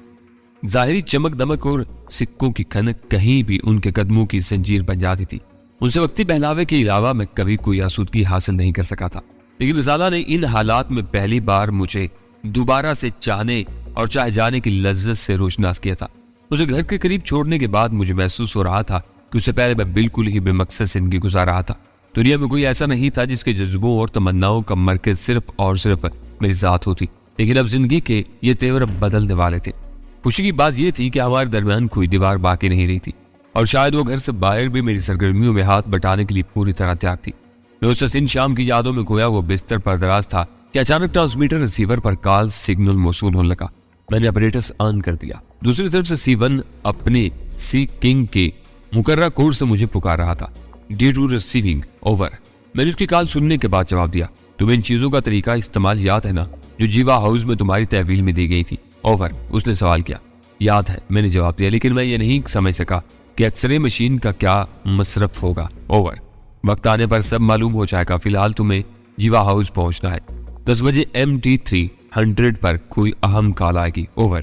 ظاہری چمک دمک اور سکوں کی کھنک کہیں بھی ان کے قدموں کی زنجیر بن جاتی تھی۔ ان سے وقتی بہلاوے کے علاوہ میں کبھی کوئی آسودگی حاصل نہیں کر سکا تھا، لیکن غزالہ نے ان حالات میں پہلی بار مجھے دوبارہ سے چاہنے اور چاہے جانے کی لذت سے روشناس کیا تھا۔ اسے گھر کے قریب چھوڑنے کے بعد مجھے محسوس ہو رہا تھا کہ اس سے پہلے میں بالکل ہی بے مقصد زندگی گزار رہا تھا. دنیا میں کوئی ایسا نہیں تھا جس کے جذبوں اور تمناؤں کا مرکز صرف اور صرف میری ذات ہوتی. لیکن اب زندگی کے یہ تیور بدلنے والے تھے. خوشی کی بات یہ تھی کہ ہمارے درمیان کوئی دیوار باقی نہیں رہی تھی اور شاید وہ گھر سے باہر بھی میری سرگرمیوں میں ہاتھ بٹانے کے لیے پوری طرح تیار تھی. میں اس حسین شام کی یادوں میں گویا وہ بستر پر دراز تھا کہ اچانک ٹرانسمیٹر ریسیور پر کال سگنل موصول ہونے لگا. میں نے اپریٹس آن کر دیا. دوسری طرف سے C1 اپنے سی کنگ کے مقررہ کوڈ سے مجھے پکار رہا تھا. D2 receiving over. میں نے اس کی کال سننے کے بعد جواب دیا. تمہیں ان چیزوں کا طریقہ استعمال یاد ہے نا جو جیوا ہاؤس میں تمہاری تحویل میں دی گئی تھی؟ اوور. اس نے سوال کیا. یاد ہے، میں نے جواب دیا، لیکن میں یہ نہیں سمجھ سکا کہ ایکس رے مشین کا کیا مصرف ہوگا. اوور. وقت آنے پر سب معلوم ہو جائے گا. فی الحال تمہیں جیوا ہاؤس پہنچنا ہے. 10 بجے MT300 پر کوئی اہم کال آئے گی. اوور.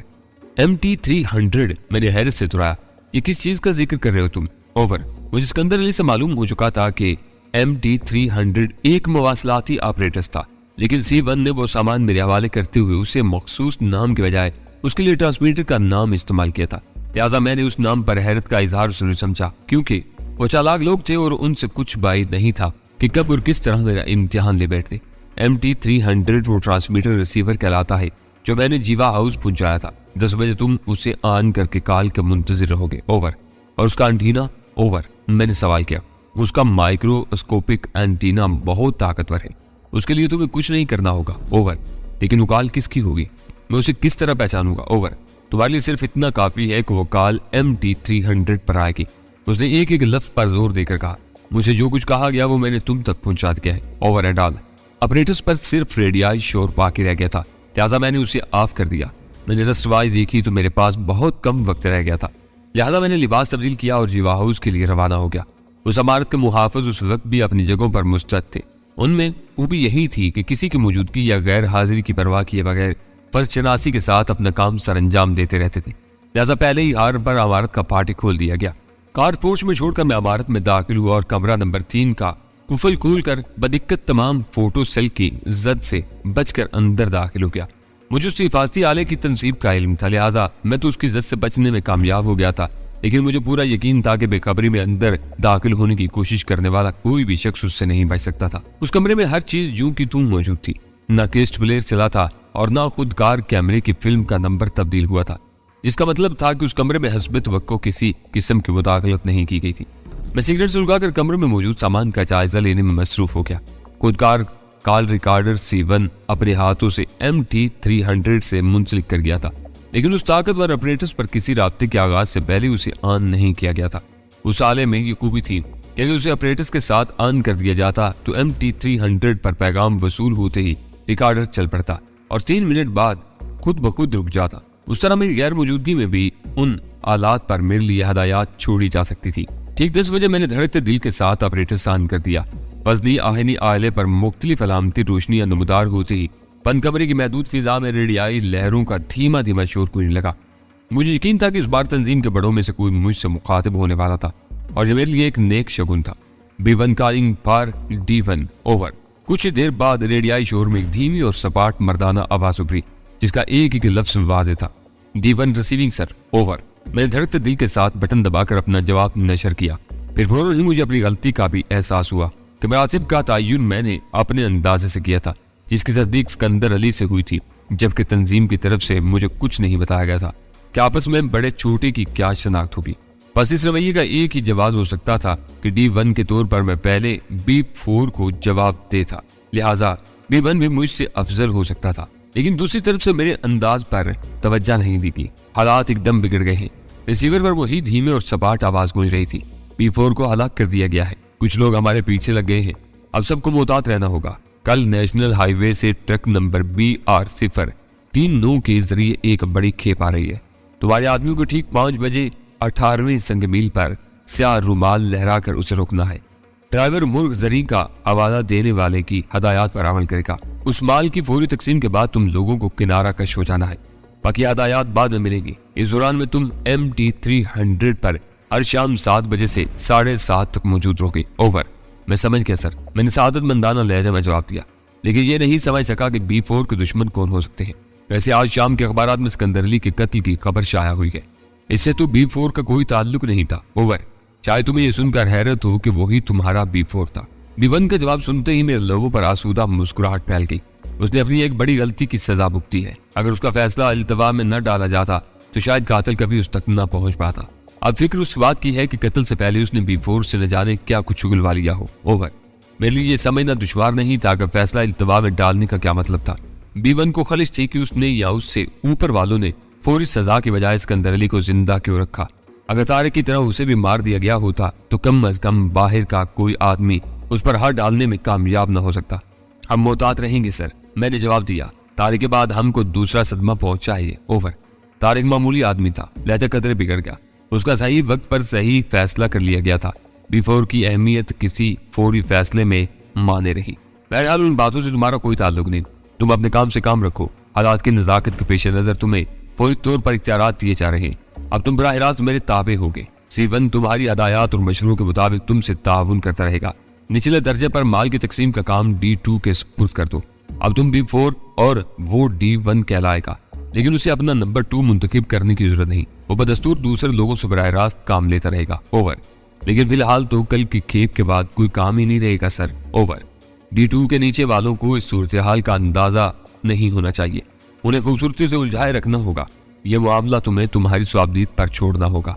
MT300. میں نے حیرت سے دہرایا. یہ کس چیز کا ذکر کر رہے ہو تم؟ اوور. مجھے اسکندر علی سے معلوم ہو چکا تھا کہ MT300 ایک مواصلاتی آپریٹس تھا، لیکن C1 نے وہ سامان میرے حوالے کرتے ہوئے اسے مخصوص نام کے بجائے اس کے لیے ٹرانسمیٹر کا نام استعمال کیا تھا. لہٰذا میں نے اس نام پر حیرت کا اظہار ضروری سمجھا، کیونکہ وہ چالاک لوگ تھے اور ان سے کچھ بعید نہیں تھا کہ کب اور کس طرح میرا امتحان لے بیٹھتے. MT300 وہ ٹرانسمیٹر ریسیور کہلاتا ہے جو میں نے جیوا ہاؤس پہنچایا تھا. 10 بجے تم اسے آن کر کے کال کے منتظر رہو گے. اوور. اور اس کا انٹینا؟ اوور. میں نے سوال کیا. اس کا مائکروسکوپک اینٹینا بہت طاقتور ہے، اس کے لیے تمہیں کچھ نہیں کرنا ہوگا. اوور. لیکن وہ کال کس کی ہوگی؟ میں اسے کس طرح پہچانوں گا؟ اوور. تمہارے لیے صرف اتنا کافی ہے کہ وہ کال MT300 پر آئے گی. اس نے ایک ایک لفظ پر زور دے کر کہا. مجھے جو کچھ کہا گیا وہ میں نے تم تک پہنچا دیا ہے. Over and all. اپریٹس پر صرف ریڈیائی شور باقی رہ گیا تھا، لہٰذا میں نے اسے آف کر دیا. میں نے رسٹ وائز دیکھی تو میرے پاس بہت کم وقت رہ گیا تھا، لہٰذا میں نے لباس تبدیل کیا اور جیوا ہاؤس کے لیے روانہ ہو گیا. اس عمارت کے محافظ اس وقت بھی اپنی جگہوں پر مستعد تھے. ان میں خوبی یہی تھی کہ کسی کی موجودگی یا غیر حاضری کی پرواہ کیے بغیر فرض شناسی کے ساتھ اپنا کام سر انجام دیتے رہتے تھے. لہٰذا پہلے ہی ہارن پر عمارت کا پارٹی کھول دیا گیا. کار پورچ میں چھوڑ کر میں عمارت میں داخل ہوا اور کمرہ نمبر 3 کا قفل کھول کر بدقت تمام فوٹو سیل کی زد سے بچ کر اندر داخل ہو گیا. مجھے اس حفاظتی آلے کی تنصیب کا علم تھا، لہٰذا میں تو اس کی زد سے بچنے میں کامیاب ہو گیا تھا، لیکن مجھے پورا یقین تھا کہ بے خبری میں اندر داخل ہونے کی کوشش کرنے والا کوئی بھی شخص اس سے نہیں بچ سکتا تھا. اس کمرے میں ہر چیز جوں کی توں موجود تھی. نہ کیسٹ پلیئر چلا تھا اور نہ خود کار کیمرے کی فلم کا نمبر تبدیل ہوا تھا، جس کا مطلب تھا کہ اس کمرے میں حسب توقع کسی قسم کی مداخلت نہیں کی گئی تھی. میں سگریٹ سلگا کر کمرے میں موجود سامان کا جائزہ لینے میں مصروف ہو گیا. خود کار کال ریکارڈر C1 اپنے ہاتھوں سے MT300 سے منسلک کر گیا تھا، لیکن اس طاقتور اپریٹس پر کسی رابطے کے آغاز سے پہلے اسے آن نہیں کیا گیا تھا. اس آلے میں یہ خوبی تھی کہ اگر اسے اپریٹس کے ساتھ آن کر دیا جاتا تو MT300 پر پیغام وصول ہوتے ہی ریکارڈر چل پڑتا اور 3 منٹ بعد خود بخود رک جاتا. اس طرح میری غیر موجودگی میں بھی ان آلات پر میرے لیے ہدایات چھوڑی جا سکتی تھی. ٹھیک 10 بجے میں نے دھڑکتے دل کے ساتھ اپریٹس آن کر دیا. وزنی آہنی آلے پر مختلف علامتی روشنیاں نمودار ہوتے ہی بند کمرے کی محدود فضا میں ریڈیائی لہروں کا دھیما دھیما شور گونجنے لگا. مجھے یقین تھا کہ اس بار تنظیم کے بڑوں میں سے کوئی مجھ سے مخاطب ہونے والا تھا اور یہ میرے لیے ایک نیک شگن تھا. B1 calling for D1 over. کچھ دیر بعد ریڈیائی شور میں ایک دھیمی اور سپاٹ مردانہ آواز ابھری جس کا ایک ایک لفظ واضح تھا. D1 ریسیونگ سر اوور. میں نے دھڑکتے دل کے ساتھ بٹن دبا کر اپنا جواب نشر کیا. پھر فوراً ہی مجھے اپنی غلطی کا بھی احساس ہوا کہ مراتب کا تعین میں نے اپنے اندازے سے کیا تھا جس کی تصدیق اسکندر علی سے ہوئی تھی، جبکہ تنظیم کی طرف سے مجھے کچھ نہیں بتایا گیا تھا کہ آپس میں بڑے چھوٹے کی کیا شناخت ہوگی. بس اس رویے کا ایک ہی جواز ہو سکتا تھا کہ D1 کے طور پر میں پہلے B4 کو جواب دے تھا، لہٰذا B1 بھی مجھ سے افضل ہو سکتا تھا. لیکن دوسری طرف سے میرے انداز پر توجہ نہیں دی گئی. حالات ایک دم بگڑ گئے ہیں. ریسیور پر وہی دھیمے اور سپاٹ آواز گونج رہی تھی. B4 کو ہلاک کر دیا گیا ہے. کچھ لوگ ہمارے پیچھے لگ گئے ہیں. اب سب کو محتاط رہنا ہوگا. کل نیشنل ہائی وے سے ٹرک نمبر BR039 کے ذریعے ایک بڑی کھیپ آ رہی ہے. تمہارے آدمیوں کو ٹھیک 5 بجے 18ویں سنگ میل پر سیاہ رومال لہرا کر اسے روکنا ہے. ڈرائیور مرغ زری کا حوالہ دینے والے کی ہدایات پر عمل کرے گا. اس مال کی فوری تقسیم کے بعد تم لوگوں کو کنارہ کش ہو جانا ہے. باقی ہدایات بعد میں ملیں گی. اس دوران میں تم MT300 پر ہر شام 7 بجے سے 7:30 تک موجود رہو گے. اوور. میں سمجھ گیا سر. میں نے سعادت مندانہ لہجے میں جواب دیا، لیکن یہ نہیں سمجھ سکا کہ B4 کے دشمن کون ہو سکتے ہیں. ویسے آج شام کے اخبارات میں اسکندر علی کے قتل کی خبر شائع ہوئی ہے. اس سے تو B4 کا کوئی تعلق نہیں تھا. اوور. شاید تمہیں یہ سن کر حیرت ہو کہ وہی تمہارا B4 تھا۔ B1 کا جواب سنتے ہی میرے لبوں پر آسودہ مسکراہٹ پھیل گئی۔ اس نے اپنی ایک بڑی غلطی کی سزا بھگتی ہے۔ اگر اس کا فیصلہ التوا میں نہ ڈالا جاتا تو شاید قاتل کبھی اس تک نہ پہنچ پاتا۔ اب فکر اس بات کی ہے کہ قتل سے پہلے اس نے B4 سے نہ جانے کیا کچھ اگلوا لیا ہو۔ اوور۔ میرے لیے یہ سمجھنا دشوار نہیں تھا کہ فیصلہ التوا میں ڈالنے کا کیا مطلب تھا۔ B1 کو خلش تھی کہ اس نے یا اس سے اوپر والوں نے فوری سزا کے بجائے اسکندر علی کو زندہ کیوں رکھا۔ اگر طارق کی طرح اسے بھی مار دیا گیا ہوتا تو کم از کم باہر کا کوئی آدمی اس پر ہاتھ ڈالنے میں کامیاب نہ ہو سکتا۔ ہم محتاط رہیں گے سر، میں نے جواب دیا۔ طارق کے بعد ہم کو دوسرا صدمہ پہنچا ہے۔ اوور۔ طارق معمولی آدمی تھا، لہتے قدرے بگڑ گیا۔ اس کا صحیح وقت پر صحیح فیصلہ کر لیا گیا تھا۔ B4 کی اہمیت کسی فوری فیصلے میں مانے رہی۔ بہرحال ان باتوں سے تمہارا کوئی تعلق نہیں، تم اپنے کام سے کام رکھو۔ حالات کی نزاکت کے پیش نظر تمہیں فوری طور پر اختیارات دیے جا رہے ہیں۔ اب تم براہ راست میرے تابع ہوگے۔ C1 تمہاری ہدایات اور مشوروں کے مطابق تم سے تعاون کرتا رہے گا۔ نچلے درجے پر مال کی تقسیم کا کام D2 کے سپرد کر دو۔ اب تم B4 اور وہ D1 کہلائے گا، لیکن اسے اپنا نمبر 2 منتخب کرنے کی ضرورت نہیں۔ وہ بدستور دوسرے لوگوں سے براہ راست کام لیتا رہے گا۔ اوور۔ لیکن فی الحال تو کل کی کھیپ کے بعد کوئی کام ہی نہیں رہے گا سر۔ اوور۔ D2 کے نیچے والوں کو اس صورتحال کا اندازہ نہیں ہونا چاہیے، انہیں خوبصورتی سے الجھائے رکھنا ہوگا۔ یہ معاملہ تمہیں تمہاری صوابدید پر چھوڑنا ہوگا۔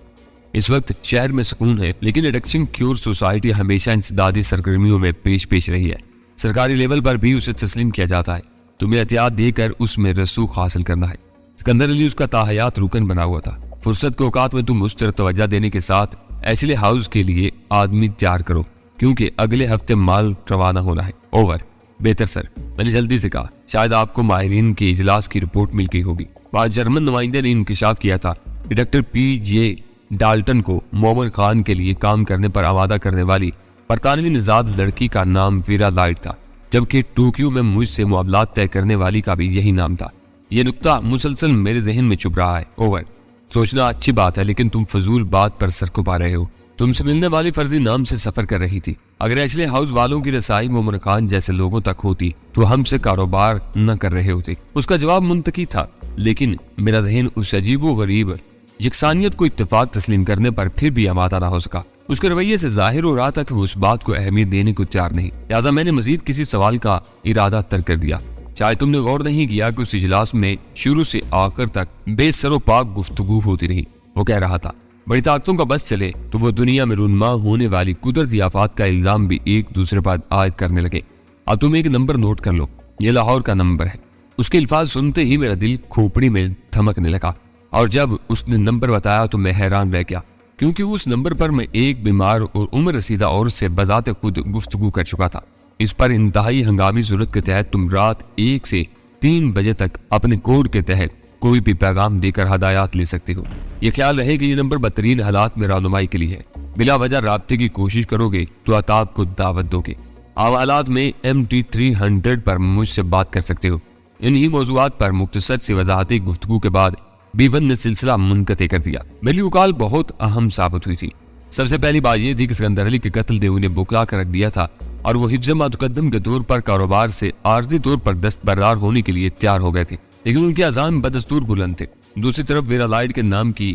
اس وقت شہر میں سکون ہے، لیکن ایڈکشن کیور سوسائٹی ہمیشہ انسدادی سرگرمیوں میں پیش رہی ہے۔ سرکاری لیول پر بھی اسے تسلیم کیا جاتا ہے۔ تمہیں احتیاط دے کر اس میں رسوخ حاصل کرنا ہے۔ اسکندر علی اس کا تاحیات رکن بنا ہوا تھا۔ فرصت کے اوقات میں تم اس طرح توجہ دینے کے ساتھ ایشلے ہاؤس کے لیے آدمی تیار کرو، کیونکہ اگلے ہفتے مال روانہ ہونا ہے۔ اوور۔ بہتر سر، میں نے جلدی سے کہا۔ شاید آپ کو ماہرین کے اجلاس کی رپورٹ مل گئی ہوگی۔ وہاں جرمن نمائندے نے انکشاف کیا تھا کہ ڈاکٹر PJ ڈالٹن کو مومن خان کے لیے کام کرنے پر آمادہ کرنے والی برطانوی نژاد لڑکی کا نام ویرا لائٹ تھا، جبکہ ٹوکیو میں مجھ سے معاملات طے کرنے والی کا بھی یہی نام تھا۔ یہ نقطہ مسلسل میرے ذہن میں چھپ رہا ہے۔ اوور۔ سوچنا اچھی بات ہے، لیکن تم فضول بات پر سر کو پا رہے ہو۔ تم سے ملنے والی فرضی نام سے سفر کر رہی تھی۔ اگر ایشلے ہاؤس والوں کی رسائی مومن خان جیسے لوگوں تک ہوتی تو ہم سے کاروبار نہ کر رہے ہوتے۔ اس کا جواب منطقی تھا، لیکن میرا ذہن اس عجیب و غریب یکسانیت کو اتفاق تسلیم کرنے پر پھر بھی آمادہ نہ ہو سکا۔ اس کے رویے سے ظاہر ہو رہا تھا کہ وہ اس بات کو اہمیت دینے کو تیار نہیں، لہٰذا میں نے مزید کسی سوال کا ارادہ ترک کر دیا۔ شاید تم نے غور نہیں کیا کہ اس اجلاس میں شروع سے آخر تک بے سر و پاک گفتگو ہوتی رہی۔ وہ کہہ رہا تھا، بڑی طاقتوں کا بس چلے تو وہ دنیا میں رونما ہونے والی قدرتی آفات کا الزام بھی ایک دوسرے پر عائد کرنے لگے۔ اب تم ایک نمبر نوٹ کر لو، یہ لاہور کا نمبر ہے۔ اس کے الفاظ سنتے ہی میرا دل کھوپڑی میں تھمکنے لگا، اور جب اس نے نمبر بتایا تو میں حیران رہ گیا، کیونکہ اس نمبر پر میں ایک بیمار اور عمر رسیدہ عورت سے بذات خود گفتگو کر چکا تھا۔ اس پر انتہائی ہنگامی ضرورت کے تحت تم رات 1 سے 3 بجے تک اپنے کوڈ کے تحت کوئی بھی پیغام دے کر ہدایات لے سکتے ہو۔ یہ خیال رہے کہ یہ نمبر بدترین حالات میں رہنمائی کے لیے ہے۔ بلا وجہ رابطے کی کوشش کرو گے تو عطاب کو دعوت دو گے۔ عام حالات میں MT300 پر مجھ سے بات کر سکتے ہو۔ انہی موضوعات پر مختصر سی وضاحتی گفتگو کے بعد B1 نے سلسلہ منقطع کر دیا۔ میری وکال بہت اہم ثابت ہوئی تھی۔ سب سے پہلی بات یہ تھی کہ اسکندر علی کے قتل نے انہیں بکلا کر رکھ دیا تھا، اور وہ حفظ متقدم کے طور پر کاروبار سے عارضی طور پر دستبردار ہونے کے لیے تیار ہو گئے تھے، لیکن ان کے عزائم بدستور بلند تھے۔ دوسری طرف ویرا لائٹ کے نام کی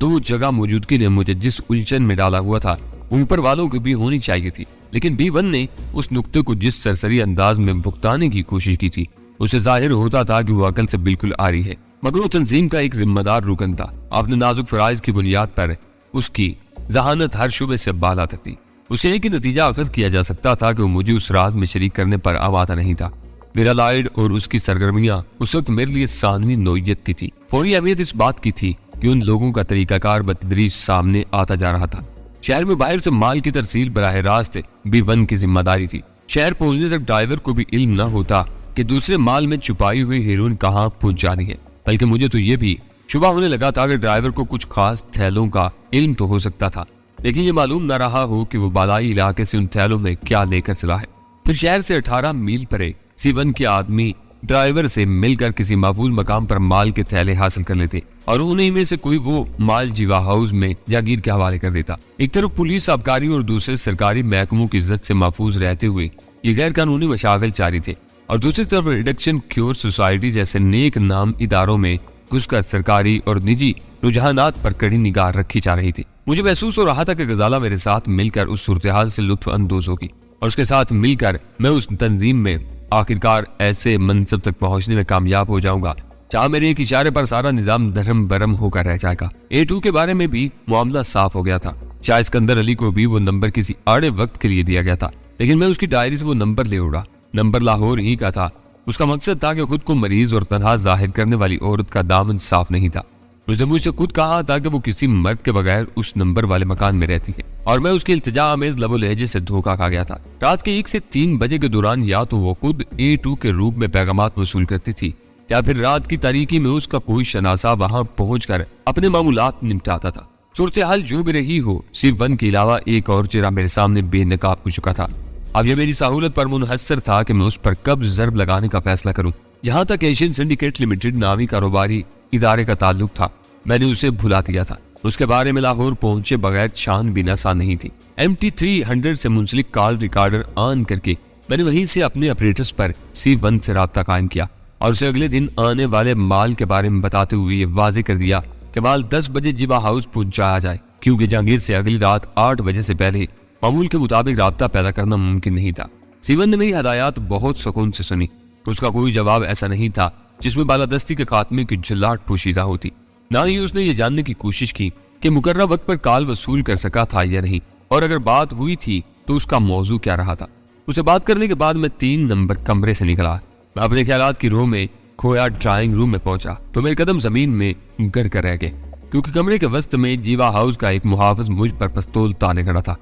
تو جگہ موجودگی نے مجھے جس الجھن میں ڈالا ہوا تھا وہ اوپر والوں کی بھی ہونی چاہیے تھی، لیکن B1 نے اس نقطے کو جس سرسری انداز میں بھگتانے کی کوشش کی تھی، اسے ظاہر ہوتا تھا کہ وہ عقل سے بالکل عاری ہے، مگر وہ تنظیم کا ایک ذمہ دار رکن تھا۔ اپنے نازک فرائض کی بنیاد پر اس کی ذہانت ہر شعبے سے بالا تک تھی۔ اسے ایک ہی نتیجہ اخذ کیا جا سکتا تھا کہ وہ مجھے اس راز میں شریک کرنے پر آمادہ نہیں تھا۔ ویرا لائٹ اور اس کی سرگرمیاں اس وقت میرے لیے ثانوی نوعیت کی تھی۔ فوری اہمیت اس بات کی تھی کہ ان لوگوں کا طریقہ کار بتدریج سامنے آتا جا رہا تھا۔ شہر میں باہر سے مال کی ترسیل براہ راست B1 کی ذمہ داری تھی۔ شہر پہنچنے تک ڈرائیور کو بھی علم نہ ہوتا کہ دوسرے مال میں چھپائی ہوئی ہیروئن کہاں پہنچ جانی ہے، بلکہ مجھے تو یہ بھی شبہ ہونے لگا تھا کہ ڈرائیور کو کچھ خاص تھیلوں کا علم تو ہو سکتا تھا، لیکن یہ معلوم نہ رہا ہو کہ وہ بالائی علاقے سے ان تھیلوں میں کیا لے کر چلا ہے۔ پھر شہر سے 18 میل پرے C1 کے آدمی ڈرائیور سے مل کر کسی محفوظ مقام پر مال کے تھیلے حاصل کر لیتے، اور انہی میں سے کوئی وہ مال جیوا ہاؤس میں جاگیر کے حوالے کر دیتا۔ ایک طرف پولیس، آبکاری اور دوسرے سرکاری محکموں کی عزت سے محفوظ رہتے ہوئے یہ غیر قانونی مشاغل جاری تھے، اور دوسری طرف ریڈکشن کیور سوسائٹی جیسے نیک نام اداروں میں گھس کر سرکاری اور نجی رجحانات پر کڑی نگاہ رکھی جا رہی تھی۔ مجھے محسوس ہو رہا تھا کہ غزالہ میرے ساتھ مل کر اس صورتحال سے لطف اندوز ہوگی اور اس کے ساتھ مل کر میں اس تنظیم میں آخرکار ایسے منصب تک پہنچنے میں کامیاب ہو جاؤں گا جہاں میرے ایک اشارے پر سارا نظام دھرم برم ہو کر رہ جائے گا۔ A2 کے بارے میں بھی معاملہ صاف ہو گیا تھا۔ شاید اسکندر علی کو بھی وہ نمبر کسی آڑے وقت کے لیے دیا گیا تھا، لیکن میں اس کی ڈائری سے وہ نمبر لے اڑا۔ نمبر لاہور ہی کا تھا۔ اس کا مقصد تھا کہ خود کو مریض اور تنہا ظاہر کرنے والی عورت کا دامن صاف نہیں تھا۔ اس نے مجھ سے خود کہا تھا کہ وہ کسی مرد کے بغیر اس نمبر والے مکان میں رہتی ہے، اور میں اس کے التجا آمیز لب و لہجے سے دھوکا کھا گیا تھا۔ رات کے 1 سے 3 بجے کے دوران یا تو وہ خود A2 کے روپ میں پیغامات وصول کرتی تھی یا پھر رات کی تاریکی میں اس کا کوئی شناسا وہاں پہنچ کر اپنے معمولات نمٹاتا تھا۔ صورتحال جو بھی رہی ہو، صرف ون کے علاوہ ایک اور چہرہ میرے سامنے بے نقاب ہو چکا تھا۔ اب یہ میری سہولت پر منحصر تھا کہ میں اس پر کب ضرب لگانے کا فیصلہ کروں۔ جہاں تک ایشین سنڈیکیٹ لمیٹڈ نامی کاروباری ادارے کا تعلق تھا، میں نے اسے بھلا دیا تھا۔ اس کے بارے میں لاہور پہنچے بغیر چھان بھی آسان نہیں تھی۔ MT300 سے منسلک کال ریکارڈر آن کر کے میں نے وہیں سے اپنے اپریٹس پر C1 سے رابطہ قائم کیا اور اسے اگلے دن آنے والے مال کے بارے میں بتاتے ہوئے یہ واضح کر دیا کہ مال 10 بجے جیوا ہاؤس پہنچایا جائے، کیونکہ جہانگیر سے اگلی رات 8 بجے سے پہلے معمول کے مطابق رابطہ پیدا کرنا ممکن نہیں تھا۔ C1 نے میری ہدایات بہت سکون سے سنی۔ اس کا کوئی جواب ایسا نہیں تھا جس میں بالادستی کے خاتمے کی جھلاٹ پوشیدہ ہوتی، نہ ہی اس نے یہ جاننے کی کوشش کی کہ مقررہ وقت پر کال وصول کر سکا تھا یا نہیں، اور اگر بات ہوئی تھی تو اس کا موضوع کیا رہا تھا۔ اسے بات کرنے کے بعد میں 3 نمبر کمرے سے نکلا۔ میں اپنے خیالات کی رو میں کھویا ڈرائنگ روم میں پہنچا تو میرے قدم زمین میں گر کر رہ گئے، کیونکہ کمرے کے وسط میں جیوا ہاؤس کا ایک محافظ مجھ پر پستول تانے کھڑا تھا۔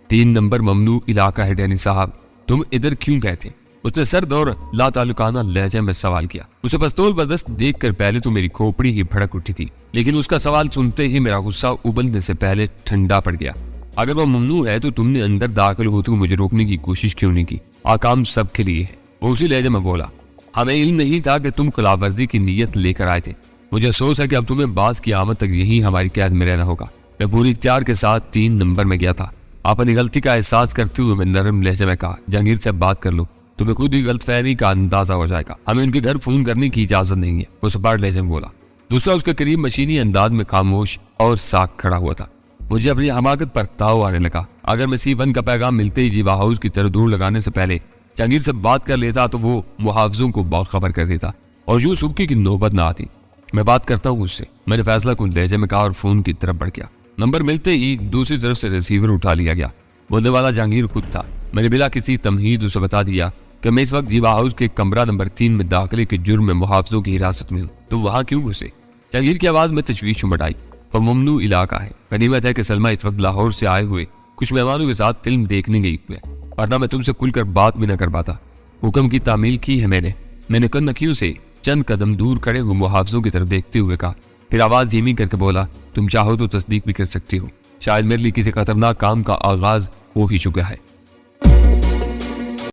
3 نمبر ممنوع علاقہ ہے ڈینی صاحب، تم ادھر کیوں گئے تھے؟ اس نے سرد اور لا تعلقانہ لہجے میں سوال کیا۔ اسے پستول بردست دیکھ کر پہلے تو میری کھوپڑی ہی بھڑک اٹھی تھی، لیکن اس کا سوال سنتے ہی میرا غصہ ابلنے سے پہلے ٹھنڈا پڑ گیا۔ اگر وہ ممنوع ہے تو تم نے اندر داخل ہوتے ہوئے مجھے روکنے کی کوشش کیوں نہیں کی؟ آکام سب کے لیے ہے، وہ اسی لہجے میں بولا۔ ہمیں علم نہیں تھا کہ تم خلاف ورزی کی نیت لے کر آئے تھے۔ مجھے افسوس ہے کہ اب تمہیں باز کی آمد تک یہی ہماری قید میں رہنا ہوگا۔ میں پوری اختیار کے ساتھ 3 نمبر میں گیا تھا۔ اپنی غلطی کا احساس کرتے ہوئے میں نرم لہجے میں کہا، جہانگیر سے بات کر لو، تمہیں خود ہی غلط فہمی کا اندازہ ہو جائے گا۔ ہمیں ان کے گھر فون کرنے کی اجازت نہیں ہے، وہ سپاٹ لہجے میں بولا۔ دوسرا اس کے قریب مشینی انداز میں خاموش اور ساکھ کھڑا ہوا تھا۔ مجھے اپنی حماقت پر تاؤ آنے لگا۔ اگر میں C1 کا پیغام ملتے ہی جیوا ہاؤس کی طرف دوڑ لگانے سے پہلے جہانگیر سے بات کر لیتا تو وہ محافظوں کو باخبر کر دیتا اور یوں سبکی کی نوبت نہ آتی۔ میں بات کرتا ہوں اس سے، میں نے فیصلہ کن لہجے میں کہا اور فون کی طرف بڑھ گیا۔ نمبر ملتے ہی دوسری طرف سے ریسیور اٹھا لیا گیا۔ بولنے والا جہانگیر خود تھا۔ میں نے بلا کسی تمہید اسے بتا دیا کہ میں اس وقت جیوا ہاؤس کے کمرہ نمبر 3 میں داخلے کے جرم میں محافظوں کی حراست میں ہوں۔ تو وہاں کیوں گھسے؟ جہانگیر کی آواز میں تشویش چمٹ آئی۔ وہ ممنوع علاقہ ہے۔ غنیمت ہے کہ سلمہ اس وقت لاہور سے آئے ہوئے کچھ مہمانوں کے ساتھ فلم دیکھنے گئی ہوئے، ورنہ میں تم سے کھل کر بات بھی نہ کر پاتا۔ حکم کی تعمیل کی ہے میں نے کن نکیوں سے چند قدم دور کھڑے ہوئے محافظوں کی طرف دیکھتے ہوئے کہا، پھر آواز دھیمی کر کے بولا، تم چاہو تو تصدیق بھی کر سکتی ہو، شاید میرے لیے کسی خطرناک کام کا آغاز ہو ہی چکا ہے۔